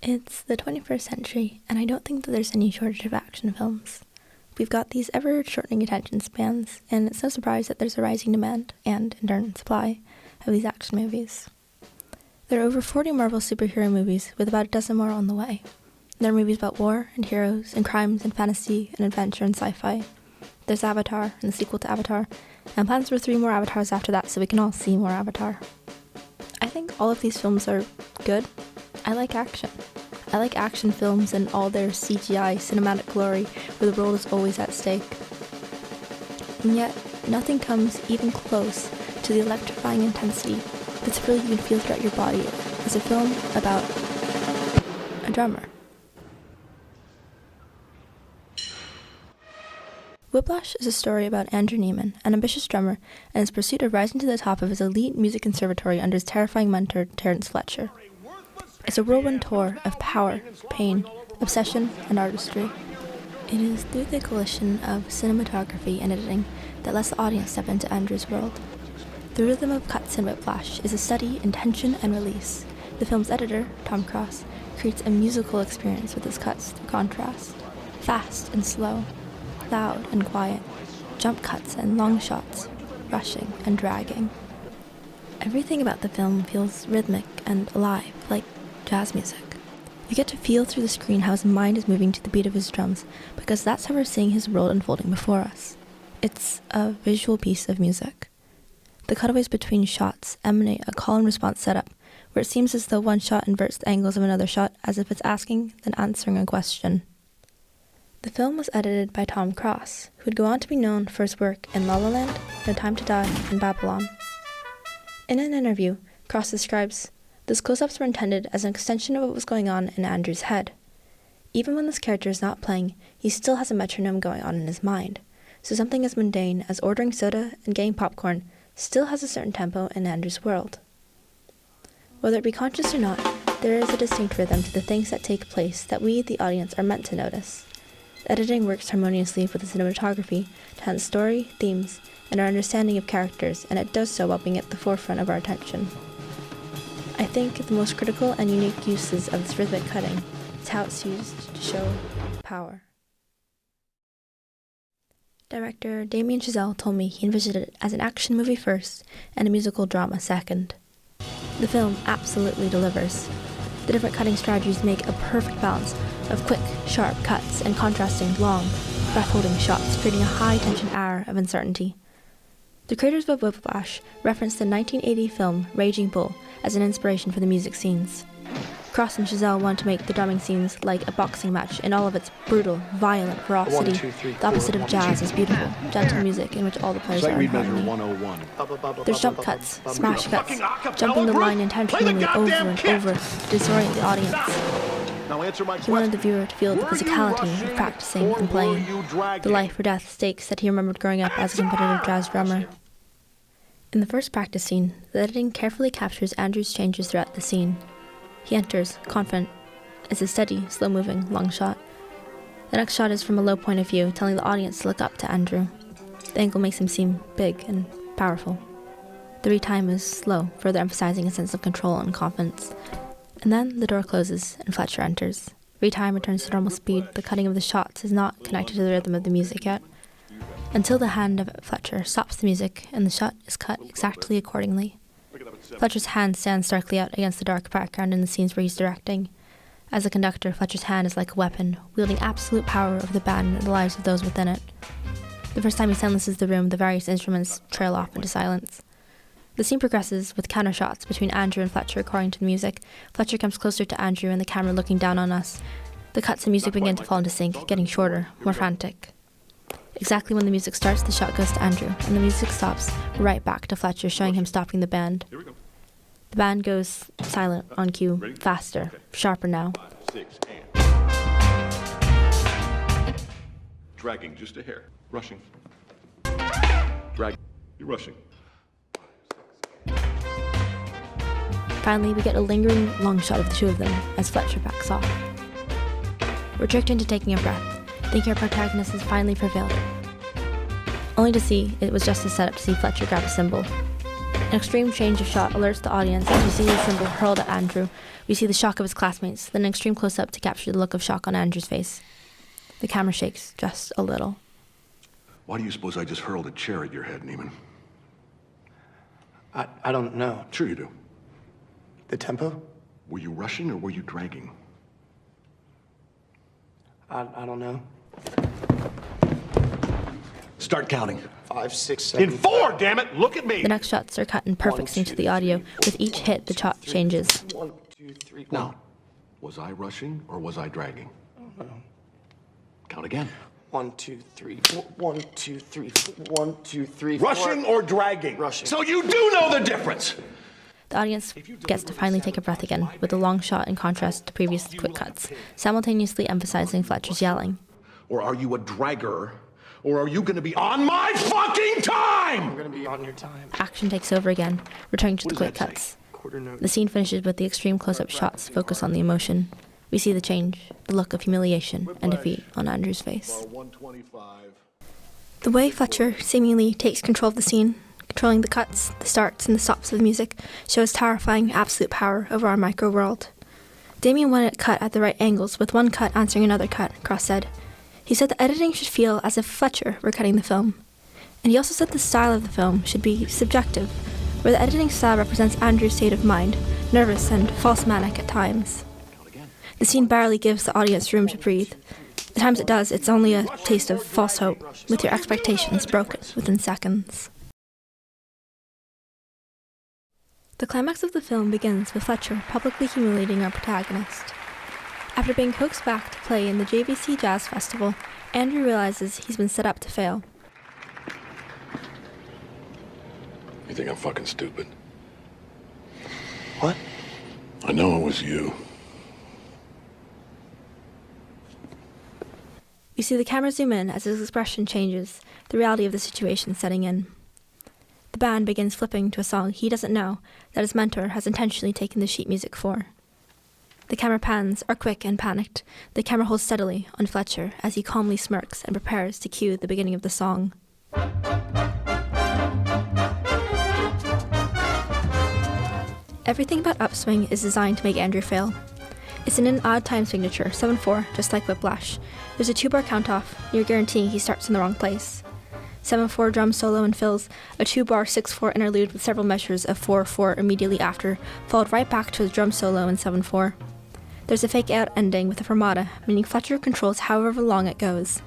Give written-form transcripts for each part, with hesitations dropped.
It's the 21st century, and I don't think that there's any shortage of action films. We've got these ever-shortening attention spans, and it's no surprise that there's a rising demand, and, in turn, supply, of these action movies. There are over 40 Marvel superhero movies, with about a dozen more on the way. There are movies about war, and heroes, and crimes, and fantasy, and adventure, and sci-fi. There's Avatar, and the sequel to Avatar, and plans for 3 more Avatars after that so we can all see more Avatar. I think all of these films are good. I like action. I like action films and all their CGI cinematic glory where the world is always at stake. And yet, nothing comes even close to the electrifying intensity, the thrill you can feel throughout your body as a film about a drummer. Whiplash is a story about Andrew Neiman, an ambitious drummer, and his pursuit of rising to the top of his elite music conservatory under his terrifying mentor, Terrence Fletcher. It's a whirlwind tour of power, pain, obsession, and artistry. It is through the collision of cinematography and editing that lets the audience step into Andrew's world. The rhythm of cuts in Whiplash is a study in tension and release. The film's editor, Tom Cross, creates a musical experience with his cuts through contrast. Fast and slow, loud and quiet, jump cuts and long shots, rushing and dragging. Everything about the film feels rhythmic and alive, like jazz music. You get to feel through the screen how his mind is moving to the beat of his drums, because that's how we're seeing his world unfolding before us. It's a visual piece of music. The cutaways between shots emanate a call and response setup, where it seems as though one shot inverts the angles of another shot as if it's asking then answering a question. The film was edited by Tom Cross, who would go on to be known for his work in La La Land, No Time to Die, and Babylon. In an interview, Cross describes, "Those close-ups were intended as an extension of what was going on in Andrew's head. Even when this character is not playing, he still has a metronome going on in his mind, so something as mundane as ordering soda and getting popcorn still has a certain tempo in Andrew's world. Whether it be conscious or not, there is a distinct rhythm to the things that take place that we, the audience, are meant to notice. The editing works harmoniously with the cinematography to enhance story, themes, and our understanding of characters, and it does so while being at the forefront of our attention. I think the most critical and unique uses of this rhythmic cutting is how it's used to show power." Director Damien Chazelle told me he envisioned it as an action movie first and a musical drama second. The film absolutely delivers. The different cutting strategies make a perfect balance of quick, sharp cuts and contrasting long, breath-holding shots, creating a high-tension air of uncertainty. The creators of Whiplash referenced the 1980 film Raging Bull as an inspiration for the music scenes. Cross and Chazelle wanted to make the drumming scenes like a boxing match in all of its brutal, violent ferocity. The opposite of jazz is beautiful, gentle music in which all the players are in harmony. There's jump cuts, smash cuts, jumping the line intentionally over and over to disorient the audience. He wanted the viewer to feel the physicality of practicing and playing, the life or death stakes that he remembered growing up as a competitive jazz drummer. In the first practice scene, the editing carefully captures Andrew's changes throughout the scene. He enters, confident. It's a steady, slow-moving, long shot. The next shot is from a low point of view, telling the audience to look up to Andrew. The angle makes him seem big and powerful. The retime is slow, further emphasizing a sense of control and confidence. And then the door closes and Fletcher enters. Retime returns to normal speed. The cutting of the shots is not connected to the rhythm of the music yet, until the hand of Fletcher stops the music and the shot is cut exactly accordingly. Fletcher's hand stands starkly out against the dark background in the scenes where he's directing. As a conductor, Fletcher's hand is like a weapon, wielding absolute power over the band and the lives of those within it. The first time he silences the room, the various instruments trail off into silence. The scene progresses with counter shots between Andrew and Fletcher according to the music. Fletcher comes closer to Andrew and the camera looking down on us. The cuts and music begin to fall into sync, getting shorter, more frantic. Exactly when the music starts, the shot goes to Andrew, and the music stops right back to Fletcher, showing him stopping the band. The band goes silent on cue, faster, sharper now. 5, 6, and dragging just a hair, rushing. Drag, you're rushing. Finally, we get a lingering long shot of the two of them as Fletcher backs off. We're tricked into taking a breath, thinking our protagonist has finally prevailed, only to see it was just a setup to see Fletcher grab a cymbal. An extreme change of shot alerts the audience as we see the symbol hurled at Andrew. We see the shock of his classmates, then an extreme close-up to capture the look of shock on Andrew's face. The camera shakes just a little. Why do you suppose I just hurled a chair at your head, Neiman? I don't know. Sure you do. The tempo? Were you rushing or were you dragging? I don't know. Start counting. 5, 6, 7. In 4, damn it! Look at me! The next shots are cut in perfect sync to the audio. With each hit, the shot changes. 1, 2, 3. Now, was I rushing or was I dragging? No. Count again. 1, 2, 3. 1, 2, 3. 1, 2, 3. Rushing 4. or dragging? Rushing. So you do know the difference! The audience gets to finally take a breath again, with a long shot in contrast to previous quick cuts, simultaneously emphasizing Fletcher's yelling. Or are you a dragger? Or are you gonna be on my fucking time? I'm gonna be on your time. Action takes over again, returning to the quick cuts. Quarter note. The scene finishes with the extreme close-up shots focus on the emotion. We see the change, the look of humiliation and defeat on Andrew's face. 125. The way Fletcher seemingly takes control of the scene, controlling the cuts, the starts, and the stops of the music, shows terrifying absolute power over our micro-world. Damien wanted it cut at the right angles, with one cut answering another cut, Cross said. He said the editing should feel as if Fletcher were cutting the film. And he also said the style of the film should be subjective, where the editing style represents Andrew's state of mind, nervous and false manic at times. The scene barely gives the audience room to breathe. The times it does, it's only a taste of false hope, with your expectations broken within seconds. The climax of the film begins with Fletcher publicly humiliating our protagonist. After being coaxed back to play in the JVC Jazz Festival, Andrew realizes he's been set up to fail. You think I'm fucking stupid? What? I know it was you. You see the camera zoom in as his expression changes, the reality of the situation setting in. The band begins flipping to a song he doesn't know that his mentor has intentionally taken the sheet music for. The camera pans are quick and panicked. The camera holds steadily on Fletcher as he calmly smirks and prepares to cue the beginning of the song. Everything about Upswing is designed to make Andrew fail. It's in an odd time signature, 7/4, just like Whiplash. There's a 2-bar count-off, near guaranteeing he starts in the wrong place. 7/4 drum solo and fills, a 2-bar 6/4 interlude with several measures of 4/4 immediately after, followed right back to his drum solo in 7/4. There's a fake-out ending with a fermata, meaning Fletcher controls however long it goes.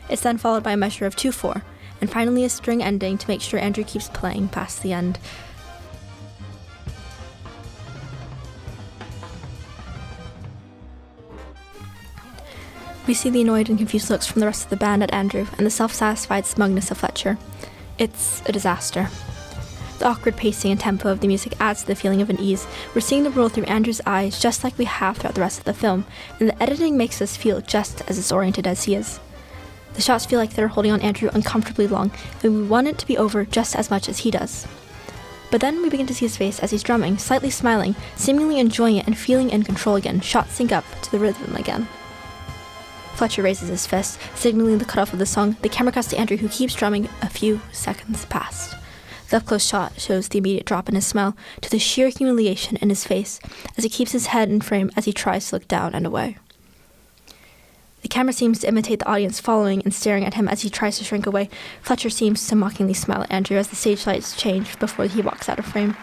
It's then followed by a measure of 2/4, and finally a string ending to make sure Andrew keeps playing past the end. We see the annoyed and confused looks from the rest of the band at Andrew and the self-satisfied smugness of Fletcher. It's a disaster. The awkward pacing and tempo of the music adds to the feeling of unease. We're seeing the world through Andrew's eyes just like we have throughout the rest of the film, and the editing makes us feel just as disoriented as he is. The shots feel like they're holding on Andrew uncomfortably long, and we want it to be over just as much as he does. But then we begin to see his face as he's drumming, slightly smiling, seemingly enjoying it and feeling in control again. Shots sync up to the rhythm again. Fletcher raises his fist, signaling the cutoff of the song. The camera cuts to Andrew, who keeps drumming a few seconds past. The up-close shot shows the immediate drop in his smile to the sheer humiliation in his face as he keeps his head in frame as he tries to look down and away. The camera seems to imitate the audience following and staring at him as he tries to shrink away. Fletcher seems to mockingly smile at Andrew as the stage lights change before he walks out of frame.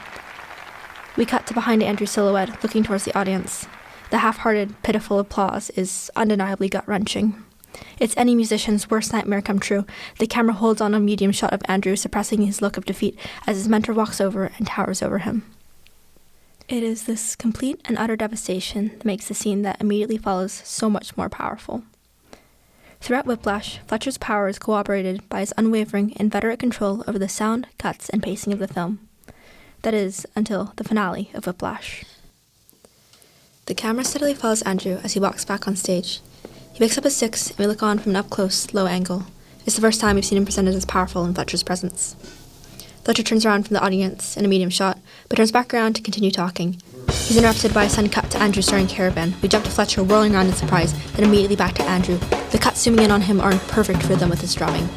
We cut to behind Andrew's silhouette, looking towards the audience. The half-hearted, pitiful applause is undeniably gut-wrenching. It's any musician's worst nightmare come true. The camera holds on a medium shot of Andrew, suppressing his look of defeat as his mentor walks over and towers over him. It is this complete and utter devastation that makes the scene that immediately follows so much more powerful. Throughout Whiplash, Fletcher's power is corroborated by his unwavering, inveterate control over the sound, cuts, and pacing of the film. That is, until the finale of Whiplash. The camera steadily follows Andrew as he walks back on stage. He picks up his sticks, and we look on from an up-close, low angle. It's the first time we've seen him presented as powerful in Fletcher's presence. Fletcher turns around from the audience in a medium shot, but turns back around to continue talking. He's interrupted by a sudden cut to Andrew starring Caravan. We jump to Fletcher whirling around in surprise, then immediately back to Andrew. The cuts zooming in on him are in perfect rhythm with his drumming.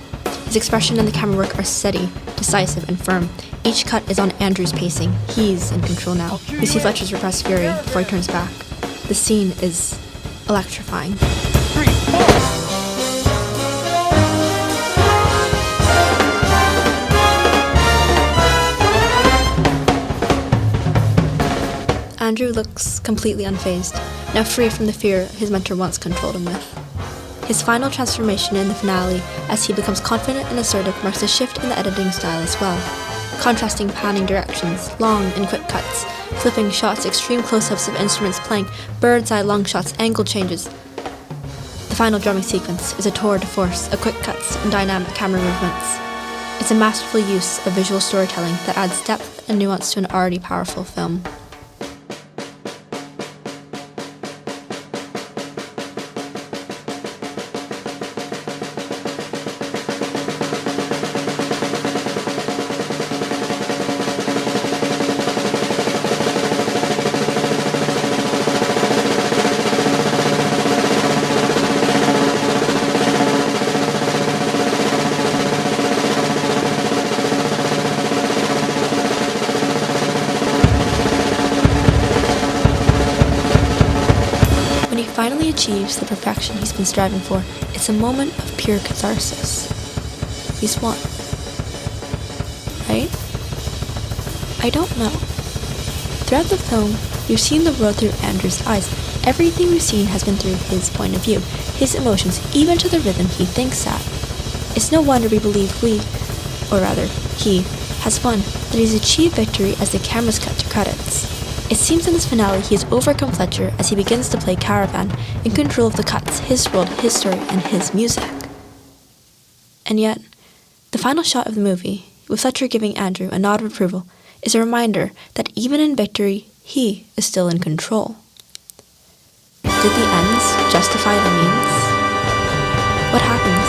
His expression and the camera work are steady, decisive, and firm. Each cut is on Andrew's pacing. He's in control now. We see Fletcher's repressed fury before he turns back. The scene is electrifying. 3, 4. Andrew looks completely unfazed, now free from the fear his mentor once controlled him with. His final transformation in the finale, as he becomes confident and assertive, marks a shift in the editing style as well. Contrasting panning directions, long and quick cuts, flipping shots, extreme close-ups of instruments playing, bird's-eye long shots, angle changes. The final drumming sequence is a tour de force of quick cuts and dynamic camera movements. It's a masterful use of visual storytelling that adds depth and nuance to an already powerful film. Finally achieves the perfection he's been striving for, it's a moment of pure catharsis. He's won. Right? I don't know. Throughout the film, we've seen the world through Andrew's eyes. Everything we've seen has been through his point of view, his emotions, even to the rhythm he thinks at. It's no wonder we believe he has won, that he's achieved victory as the cameras cut to credits. It seems in this finale he has overcome Fletcher as he begins to play Caravan, in control of the cuts, his world, his story, and his music. And yet, the final shot of the movie, with Fletcher giving Andrew a nod of approval, is a reminder that even in victory, he is still in control. Did the ends justify the means? What happens